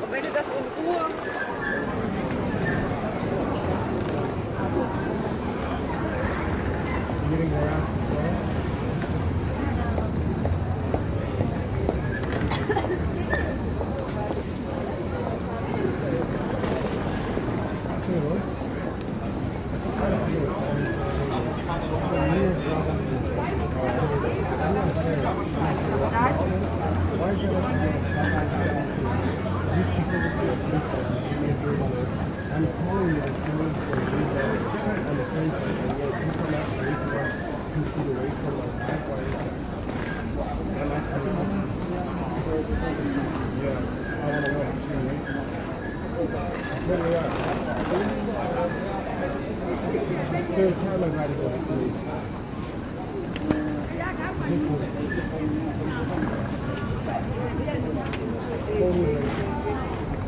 Und wenn du das in Ruhe...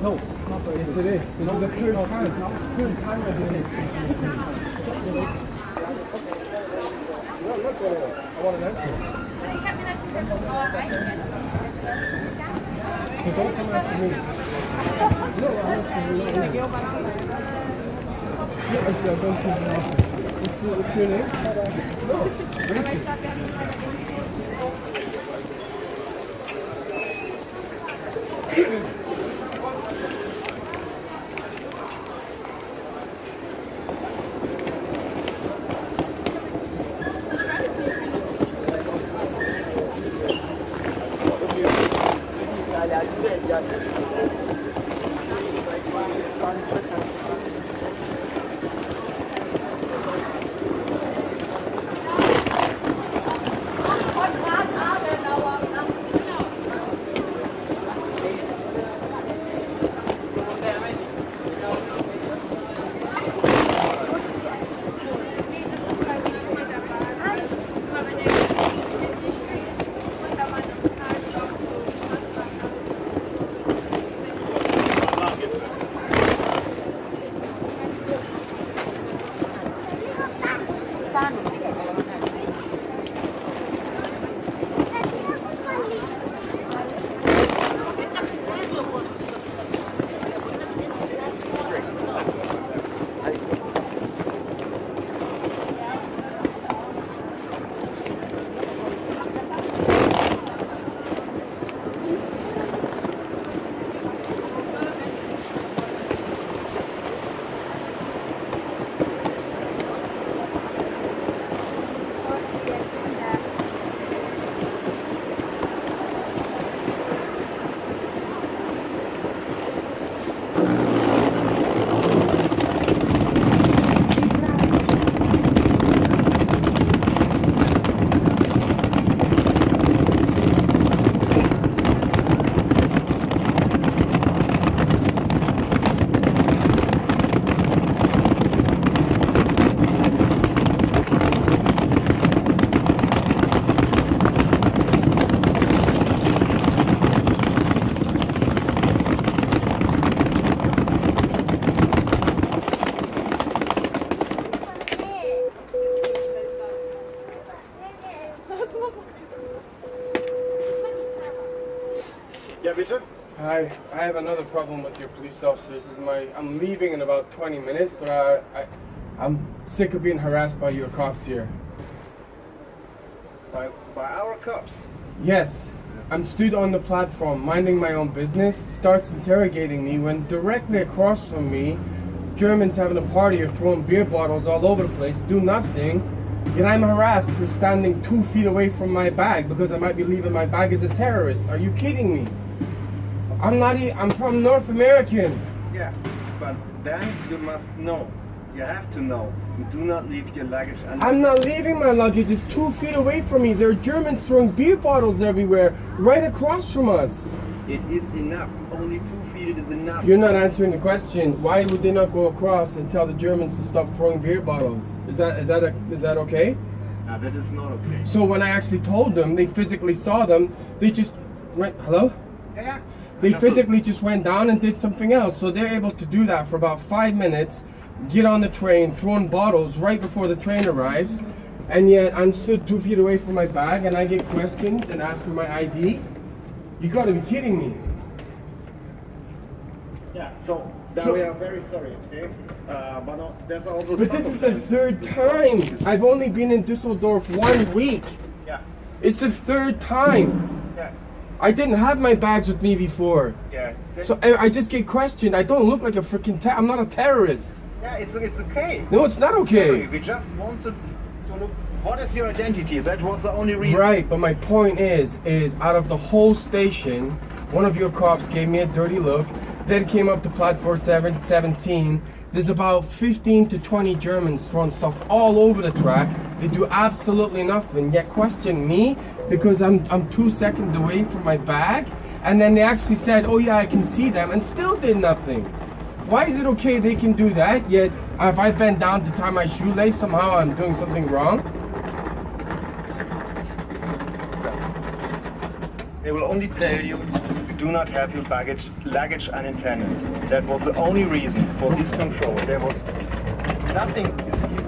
No, it's not racist. Yes, it is. This is the third time. Third time I did this. No, look, I want an answer. Ich habe mir natürlich einfach Brauerei gelernt. So don't come after me. No, I'm not for you. Yeah, I said don't come after me. What's your name? No, racist. Hi, I have another problem with your police officers. I'm leaving in about 20 minutes, but I'm sick of being harassed by your cops here. By our cops? Yes, I'm stood on the platform, minding my own business, starts interrogating me when directly across from me, Germans having a party are throwing beer bottles all over the place, do nothing, yet I'm harassed for standing 2 feet away from my bag because I might be leaving my bag as a terrorist. Are you kidding me? I'm from North American. Yeah, but then you must know. You have to know. You do not leave your luggage under. I'm not leaving my luggage. It's 2 feet away from me. There are Germans throwing beer bottles everywhere, right across from us. It is enough. Only 2 feet is enough. You're not answering the question. Why would they not go across and tell the Germans to stop throwing beer bottles? Is that okay? No, that is not okay. So when I actually told them, they physically saw them. They just went, hello? Yeah. They physically just went down and did something else. So they're able to do that for about 5 minutes, get on the train, throwing bottles right before the train arrives, and yet I'm stood 2 feet away from my bag and I get questioned and asked for my ID. You gotta be kidding me. Yeah, so then we are very sorry, okay? But no, there's also But this is the third time. I've only been in Dusseldorf 1 week. Yeah, It's the third time. yeah, I didn't have my bags with me before. yeah. So I just get questioned. I don't look like a freaking I'm not a terrorist. Yeah, it's okay. No, it's not Sorry, okay. we just wanted to look. What is your identity? That was the only reason. Right, but my point is out of the whole station, one of your cops gave me a dirty look, then came up to platform 17. There's about 15 to 20 Germans throwing stuff all over the track. They do absolutely nothing, yet question me because I'm 2 seconds away from my bag. And then they actually said, oh yeah, I can see them, and still did nothing. Why is it okay they can do that, yet if I bend down to tie my shoelace, somehow I'm doing something wrong? They will only tell you do not have your luggage unintended. That was the only reason for this control. There was nothing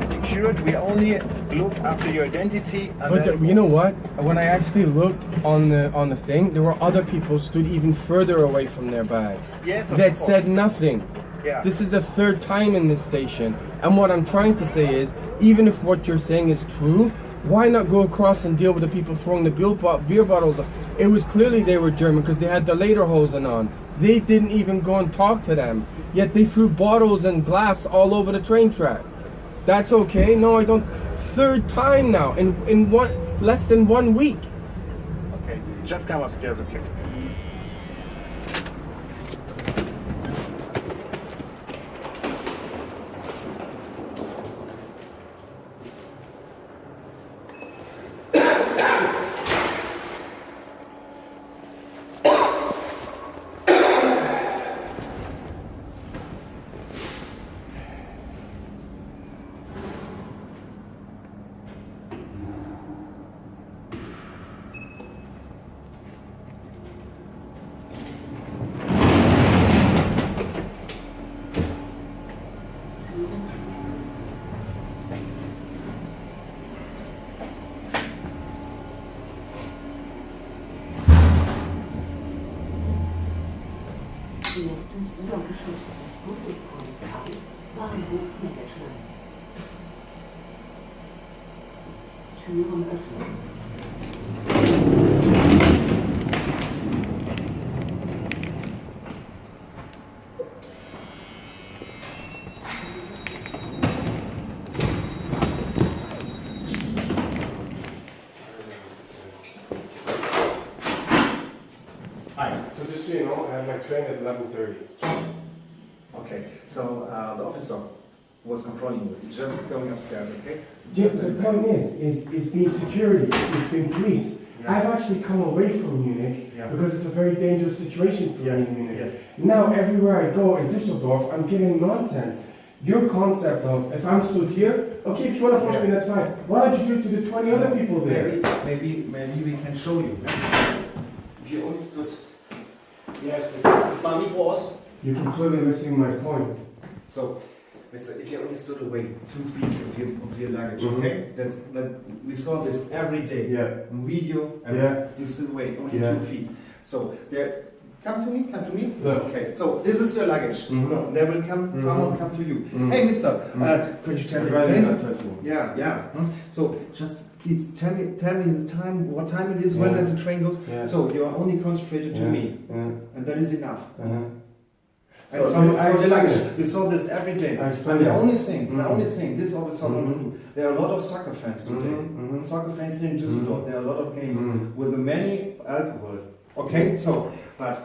secured. We only looked after your identity. And But you know what? When I actually looked on the thing, there were other people stood even further away from their bags. Yes, of that course. said nothing. Yeah. This is the third time in this station, and what I'm trying to say is, even if what you're saying is true, why not go across and deal with the people throwing the beer bottles? It was clearly they were German because they had the lederhosen on. They didn't even go and talk to them, yet they threw bottles and glass all over the train track. That's okay? No, I don't. Third time now in less than 1 week. Okay, just come upstairs, okay? Nächstes Obergeschoss Bundespolizei, Bahnhofsmanagement. Türen öffnen. So just so you know, I have my train at 11:30. Okay, so the officer was controlling you. You're just going upstairs, okay? Yes, the point is it's been security, it's been police. Yeah. I've actually come away from Munich Yeah. because it's a very dangerous situation for Yeah. me in Munich. Yeah. Now everywhere I go in Dusseldorf, I'm getting nonsense. Your concept of if I'm stood here, okay, if you want to push me, that's fine. Why don't you do it to the 20 other people there? Maybe we can show you. If you only stood. Yes, but Is my mikro aus? you're completely missing my point. So, Mister, if you only stood away 2 feet of your luggage, Mhm. okay? That we saw this every day. Yeah. On video, and Yeah. you stood away only Yeah. 2 feet. So there, come to me. Look. Okay, so this is your luggage. Mhm. No, there will come someone come to you. Mhm. Hey, Mister, Mhm. could you tell me I'd the rather thing? not touch you. Yeah. So just please tell me the time, what time it is, when Yeah. the train goes. Yeah. So you are only concentrated to me, Yeah. and that is enough. Uh-huh. And So some I the explain luggage. it. We saw this every day. I explain And the it. only thing, Mhm. this officer not Mhm. do. There are a lot of soccer fans today. Mhm, mhm. Soccer fans in Düsseldorf. There are a lot of games Mhm. with many alcohol. Okay, so but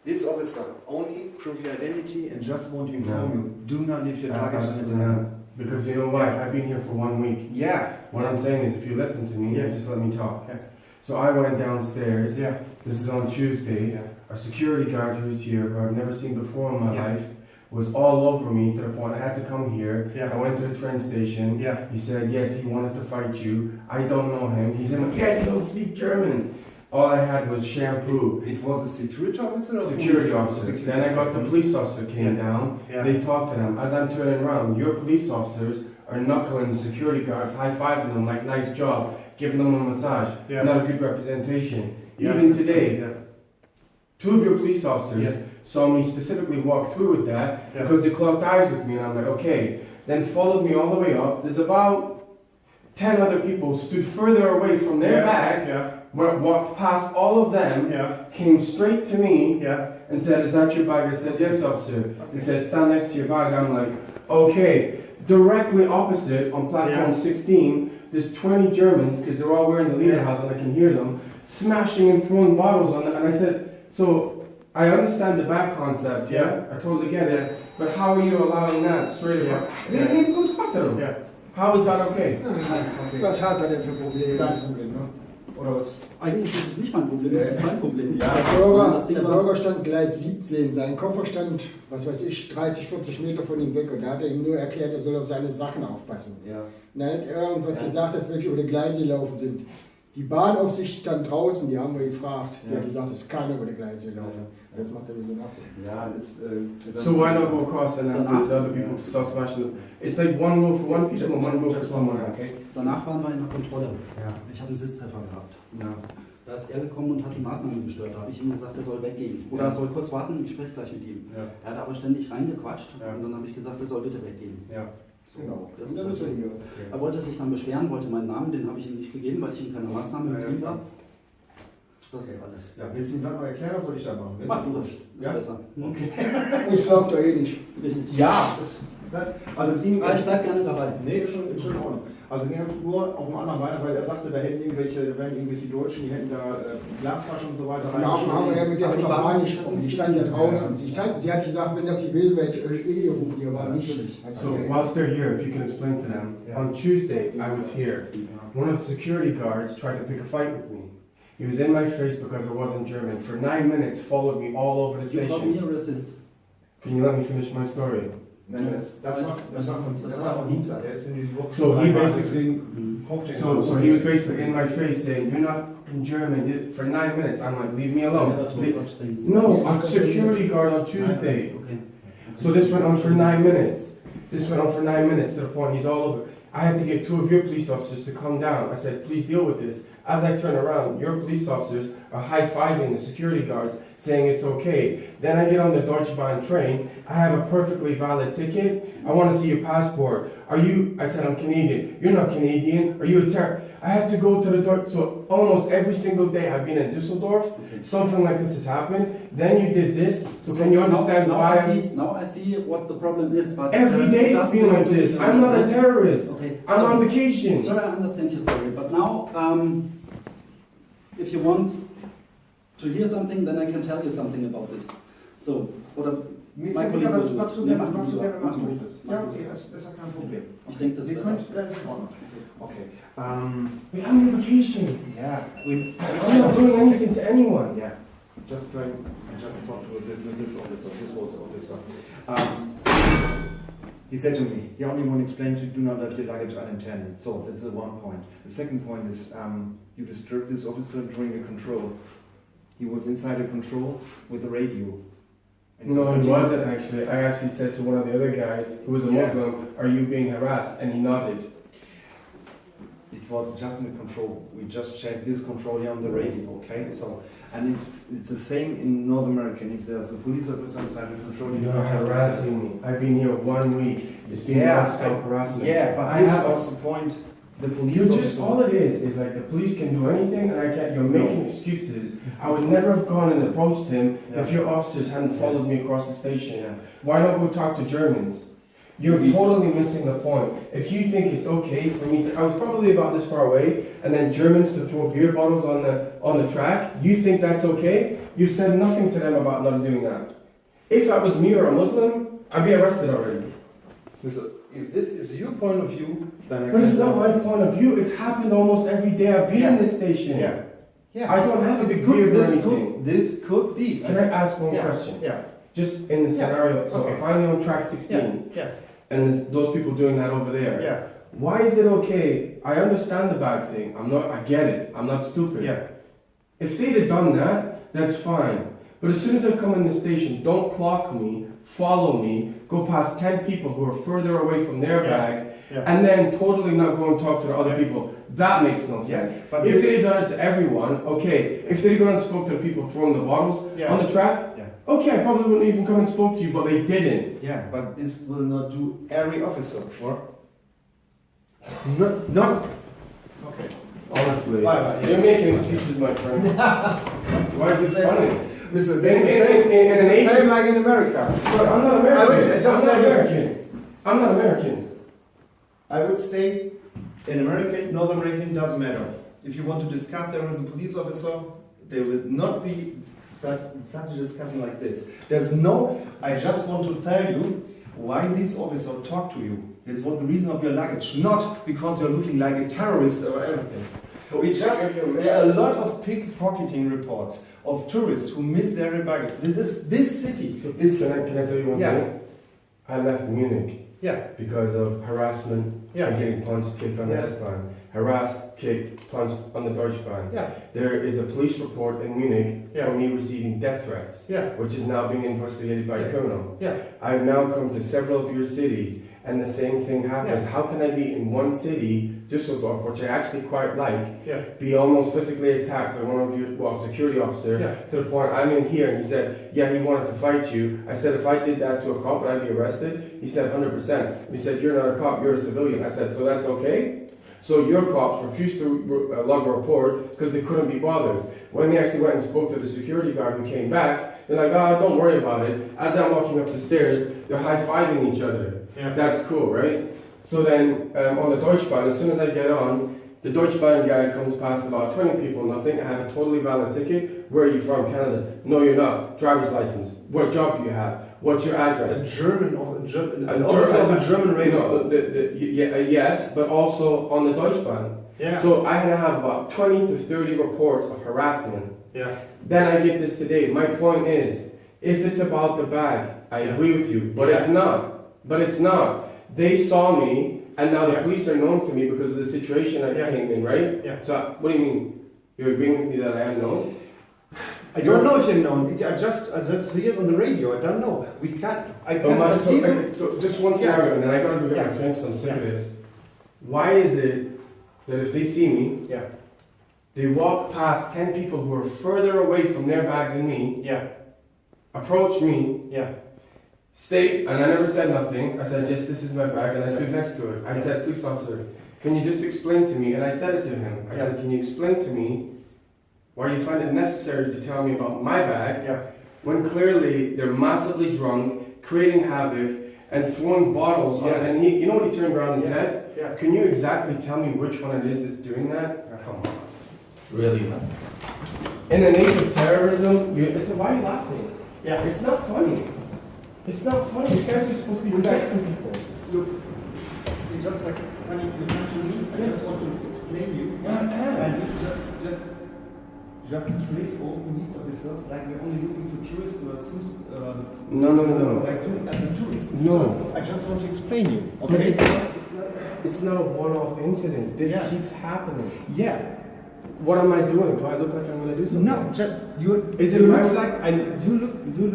this officer only prove your identity and just want to inform No. you. Do not leave your luggage on the Absolutely table. not. Because you know what? I've been here for 1 week. Yeah. What I'm saying is, if you listen to me, Yeah. just let me talk. Okay. So I went downstairs. Yeah. This is on Tuesday. Yeah. A security guard who's here, who I've never seen before in my Yeah. life, was all over me to the point I had to come here. Yeah. I went to the train station. Yeah. He said, yes, he wanted to fight you. I don't know him. He's in. Yeah, you don't speak German. All I had was shampoo. It was a security officer or Security police officer. Security. Then I got the police officer came Yeah. down. Yeah. They talked to them. As I'm turning around, your police officers are knuckling the security guards, high-fiving them like, nice job, giving them a massage. Yeah. Not a good representation. Yeah. Even today, Yeah. 2 of your police officers saw me specifically walk through with that because they clocked eyes with me, and I'm like, okay. Then followed me all the way up. There's about 10 other people stood further away from their bag, walked past all of them, came straight to me, and said, "Is that your bag?" I said, "Yes, officer." He said, "Stand next to your bag." I'm like, okay. Directly opposite on platform 16, there's 20 Germans, because they're all wearing the Lederhosen, and I can hear them, smashing and throwing bottles on it. And I said, so I understand the bag concept, I totally get it, but how are you allowing that straight away? They didn't even go talk to them. How is that okay? Was hat er denn für Probleme? Ist dein Problem, ne? Oder was? Eigentlich ist es nicht mein Problem, es ist sein Problem. Der Bürger stand Gleis 17, sein Koffer stand, was weiß ich, 30, 40 Meter von ihm weg und da hat er ihm nur erklärt, er soll auf seine Sachen aufpassen. Nein, irgendwas gesagt, dass wir über die Gleise gelaufen sind. Die Bahnaufsicht stand draußen, die haben wir gefragt. Die hat gesagt, es kann über die Gleise laufen. Das macht er wie so nach. So why not go across and ask the other people to stop smashing them? It's like one rule for one people and one rule for someone else. Danach waren wir in der Kontrolle. Ich habe einen Sitztreffer gehabt. Da ist er gekommen und hat die Maßnahmen gestört. Da habe ich ihm gesagt, er soll weggehen. Oder er soll kurz warten, ich spreche gleich mit ihm. Er hat aber ständig reingequatscht und dann habe ich gesagt, er soll bitte weggehen. Genau. Er wollte sich dann beschweren, wollte meinen Namen, den habe ich ihm nicht gegeben, weil ich in keiner Maßnahme mit ihm war. Das ist alles. Ja, willst du ihm das mal erklären, oder soll ich das machen? Mach du das, ist besser. Okay. Ich glaube da eh nicht. Richtig. Ja, also ging. Aber ich bleib gerne dabei. Nee, ist schon in Ordnung. Also ging nur auf dem anderen weiter, weil er sagte, da hätten irgendwelche Deutschen, die hätten da Glasflaschen und so weiter. Das haben wir ja mit der Frau Bahn gesprochen, sie stand ja draußen. Sie hat gesagt, wenn das gewesen wäre, hätte ich eh gerufen, ihr war nicht. So whilst they're here, if you can explain to them, on Tuesday I was here. One of the security guards tried to pick a fight with me. He was in my face because I wasn't German. For 9 minutes, followed me all over the You called me station. a racist. Can you let me finish my story? Nein, das war von Dienstag. Der ist in die Woche. So he basically, So so he was basically in my face saying, "You're not in German." For 9 minutes, I'm like, "Leave me alone." Never told such things. No, a security guard on Tuesday. Okay. So this went on for 9 minutes. This went on for 9 minutes to the point he's all over. I had to get 2 of your police officers to come down. I said, "Please deal with this." As I turn around, your police officers are high-fiving the security guards, saying it's okay. Then I get on the Deutsche Bahn train. I have a perfectly valid ticket. I want to see your passport. Are you? I said, "I'm Canadian." "You're not Canadian. Are you a terrorist?" I had to go to the Deutsche. So almost every single day I've been in Dusseldorf. Something like this has happened. Then you did this. So can you understand why? Now I see what the problem is. But Every day it's been like this. I'm not a terrorist. Okay. I'm on vacation. Sorry, I understand your story. But now, if you want to hear something, then I can tell you something about this. So, oder Was du gerne machen möchtest. Ja, okay, das ist ja kein Problem. Ich denke, das ist besser. Das ist in Ordnung. Okay. We're on vacation. Yeah, I'm not doing anything to anyone. Yeah, I just talked to this officer. He said to me, he only want to explain to you, do not leave your luggage unattended. So that's the one point. The second point is you disturbed this officer during the control. He was inside a control with the radio. No, he wasn't actually. I actually said to one of the other guys, who was a Muslim, "Are you being harassed?" And he nodded. It was just in the control. We just checked this control here on the radio, okay? So, and if it's the same in North America, if there's a police officer inside the control, you You're don't have to harassing me. I've been here 1 week. It's been non-stop harassment. Yeah, but I this have was the point. The police You officer. just, all it is like the police can do anything and I can't, you're making excuses. I would never have gone and approached him if your officers hadn't followed me across the station. Why not go talk to Germans? You're totally missing the point. If you think it's okay for me to, I was probably about this far away, and then Germans to throw beer bottles on the track, you think that's okay? You said nothing to them about not doing that. If I was me or a Muslim, I'd be arrested already. If this is your point of view, then I But it's not my point of view. It's happened almost every day I've been in this station. Yeah. I don't have a big beard or anything. This could be. Can I ask one question? Yeah. Just in the scenario, so Okay. if I'm on track 16, and there's those people doing that over there, Yeah. why is it okay? I understand the bag thing. I get it. I'm not stupid. Yeah. If they'd have done that, that's fine. But as soon as I come in the station, don't clock me, follow me, go past 10 people who are further away from their bag, and then totally not go and talk to the other people. That makes no sense. But if they'd done it to everyone, okay. If they'd gone and spoke to the people throwing the bottles on the track, okay, I probably wouldn't even come and spoke to you, but they didn't. Yeah, but this will not do every officer, or? Not. Okay. Honestly, Bye. you're making excuses, my friend. Why is this funny? Listen, it's the same like in America. So I'm not American. I'm not American. I would say in American, North American doesn't matter. If you want to discuss there as a police officer, there will not be such a discussion like this. I just want to tell you why this officer talked to you. This was the reason of your luggage, not because you're looking like a terrorist or everything. There are a lot of pickpocketing reports of tourists who miss their baggage. This city. Can I tell you one thing? I left Munich because of harassment and getting punched, kicked on the S-Bahn. Harassed, kicked, punched on the Deutschbahn. There is a police report in Munich for me receiving death threats, which is now being investigated by a criminal. I've now come to several of your cities, and the same thing happens. How can I be in one city, Dusseldorf, which I actually quite like, be almost physically attacked by one of your, security officer, to the point I'm in here, and he said, he wanted to fight you. I said, if I did that to a cop, would I be arrested? He said, 100%. He said, you're not a cop, you're a civilian. I said, so that's okay? So your cops refused to log a report because they couldn't be bothered. When they actually went and spoke to the security guard who came back, they're like, don't worry about it. As I'm walking up the stairs, they're high-fiving each other. That's cool, right? So then on the Deutschbahn, as soon as I get on, the Deutschbahn guy comes past about 20 people, and I think I have a totally valid ticket. Where are you from? Canada. No, you're not. Driver's license. What job do you have? What's your address? A German radio. Yes, but also on the Deutschbahn. So I had to have about 20 to 30 reports of harassment. Then I get this today. My point is, if it's about the bag, I agree with you, but it's not. They saw me, and now the police are known to me because of the situation I came in, right? So what do you mean? You're agreeing with me that I am known? I don't know if you're known. I just heard it on the radio. I don't know. I can't see them. So just one scenario, and then I gotta go get my drinks. I'm sick of this. Why is it that if they see me, they walk past 10 people who are further away from their bag than me, approach me, state, and I never said nothing. I said, yes, this is my bag, and I stood next to it. I said, police officer, can you just explain to me? And I said it to him. I said, can you explain to me why you find it necessary to tell me about my bag when clearly they're massively drunk, creating havoc, and throwing bottles on it? And he, you know what he turned around and said? Can you exactly tell me which one it is that's doing that? Come on. Really? In the age of terrorism, why are you laughing? It's not funny. It's not funny. You guys are supposed to be protecting people. Look, it's just like funny. You come to me. I just want to explain you. And you just treat all police officers like we're only looking for tourists or No. Like as a tourist. No. So I just want to explain you. Okay. It's not a one-off incident. This keeps happening. What am I doing? Do I look like I'm going to do something? No, you look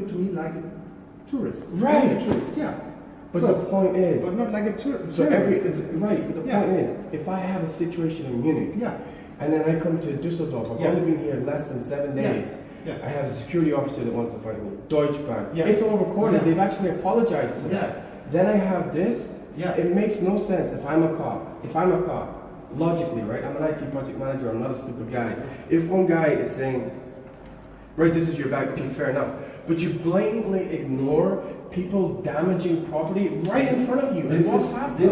to me like a tourist. Right. A tourist, But the point is, but not like a tourist. But the point is, if I have a situation in Munich, and then I come to Dusseldorf, I've only been here less than 7 days. I have a security officer that wants to fight me. Deutschbahn. It's all recorded. They've actually apologized for that. Then I have this. It makes no sense if I'm a cop. Logically, right? I'm an IT project manager. I'm not a stupid guy. If one guy is saying, right, this is your bag, okay, fair enough. But you blatantly ignore people damaging property right in front of you. This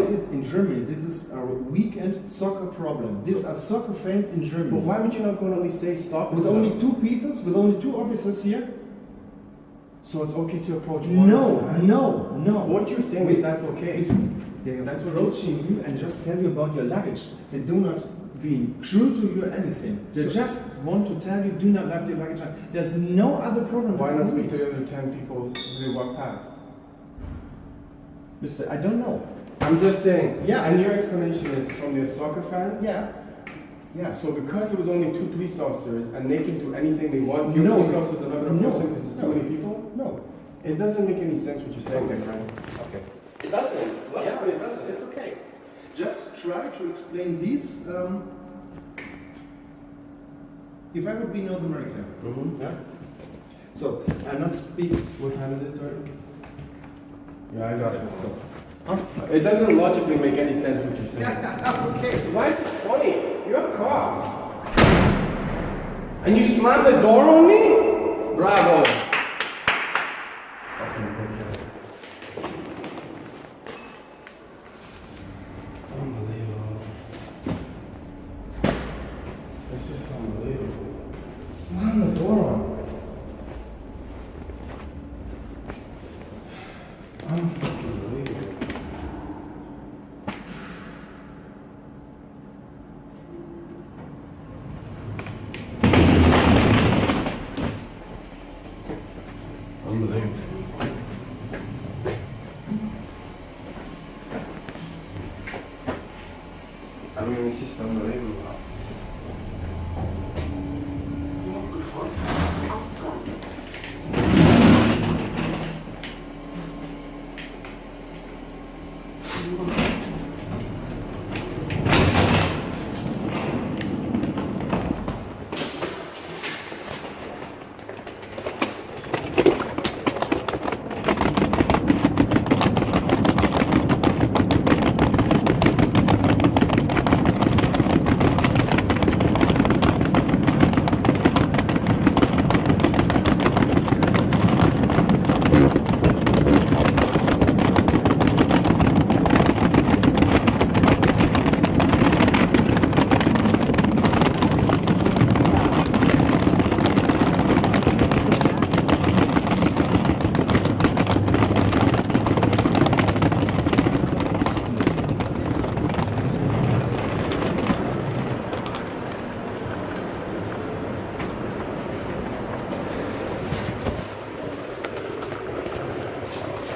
is in Germany. This is our weekend soccer problem. These are soccer fans in Germany. But why would you not go and at least say stop? With only two people, with only two officers here? So it's okay to approach one? No. What you're saying is that's okay. They're approaching you and just tell you about your luggage. They do not be cruel to you or anything. They just want to tell you, do not leave your luggage. There's no other problem. Why not speak to the other 10 people who they walk past? Mister, I don't know. I'm just saying. And your explanation is from the soccer fans? So because it was only 2 police officers and they can do anything they want, your police officers are not going to person because there's too many people? No. It doesn't make any sense what you're saying there, Frank. Okay. It doesn't. It doesn't. It's okay. just try to explain these. If I would be North America, yeah. So I'm not speaking. What time is it, sorry? Yeah, I got it. So, it doesn't logically make any sense what you're saying. Okay. Why is it funny? You're a cop. And you slammed the door on me? Bravo. Fucking dickhead. Unbelievable. It's just unbelievable. Slam the door on me. Unbelievable. Unbelievable.